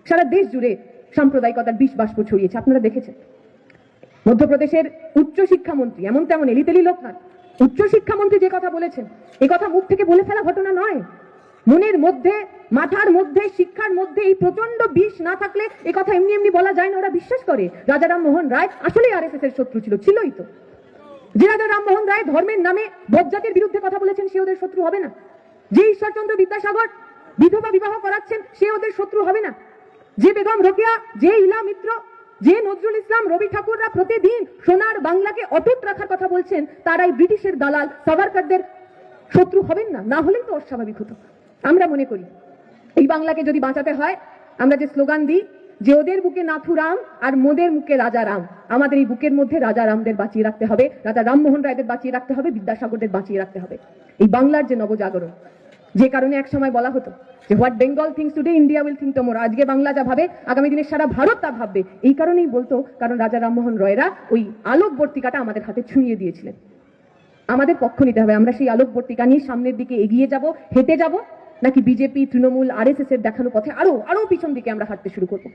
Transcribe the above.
সারা দেশ জুড়ে সাম্প্রদায়িকতার বিষ বাষ্প ছড়িয়েছে, আপনারা দেখেছেন। মধ্যপ্রদেশের উচ্চ শিক্ষামন্ত্রী এমন তেমন এলিতেলি লোক নয়, উচ্চ শিক্ষামন্ত্রী যে কথা বলেছেন এ কথা মুখ থেকে বলে ফেলা ঘটনা নয়। মনের মধ্যে, মাথার মধ্যে, শিক্ষার মধ্যে এই প্রচন্ড বিষ না থাকলে এ কথা এমনি এমনি বলা যায় না। ওরা বিশ্বাস করে রাজা রামমোহন রায় আসলেই আরএসএস এর শত্রু ছিল, ছিলই তো। যে রাজা রামমোহন রায় ধর্মের নামে বজ্জাতির বিরুদ্ধে কথা বলেছেন সে ওদের শত্রু হবে না। যে ঈশ্বরচন্দ্র বিদ্যাসাগর বিধবা বিবাহ করাচ্ছেন সে ওদের শত্রু হবে না। যে বেগম রোকেয়া, যে ইলা মিত্র, যে নজরুল ইসলাম, রবি ঠাকুররা প্রতিদিন সোনার বাংলাকে অটুট রাখার কথা বলছেন, তারাই ব্রিটিশের দালাল সাভারকারদের শত্রু হবেন না। না হলেন তো অস্বাভাবিক হতো। আমরা মনে করি এই বাংলাকে যদি বাঁচাতে হয়, আমরা যে স্লোগান দিই যে ওদের বুকে নাথুরাম আর মোদের মুখে রাজা রাম, আমাদের এই বুকের মধ্যে রাজা রামদের বাঁচিয়ে রাখতে হবে, রাজা রামমোহন রায়দের বাঁচিয়ে রাখতে হবে, বিদ্যাসাগরদের বাঁচিয়ে রাখতে হবে। এই বাংলার যে নবজাগরণ, যে কারণে এক সময় বলা হতো যে what Bengal things today India will think tomorrow, আজকে বাংলা যা ভাবে আগামী দিনে সারা ভারত তা ভাববে। এই কারণেই বলতো, কারণ রাজা রামমোহন রায়রা ওই আলোকবর্তিকাটা আমাদের হাতে ছুঁয়ে দিয়েছিলেন। আমাদের পক্ষ নিতে হবে। আমরা সেই আলোকবর্তিকা নিয়ে সামনের দিকে এগিয়ে যাব, হেঁটে যাব, নাকি বিজেপি, তৃণমূল, আরএসএস এর দেখানো পথে আরো পিছন দিকে আমরা হাঁটতে শুরু করবো।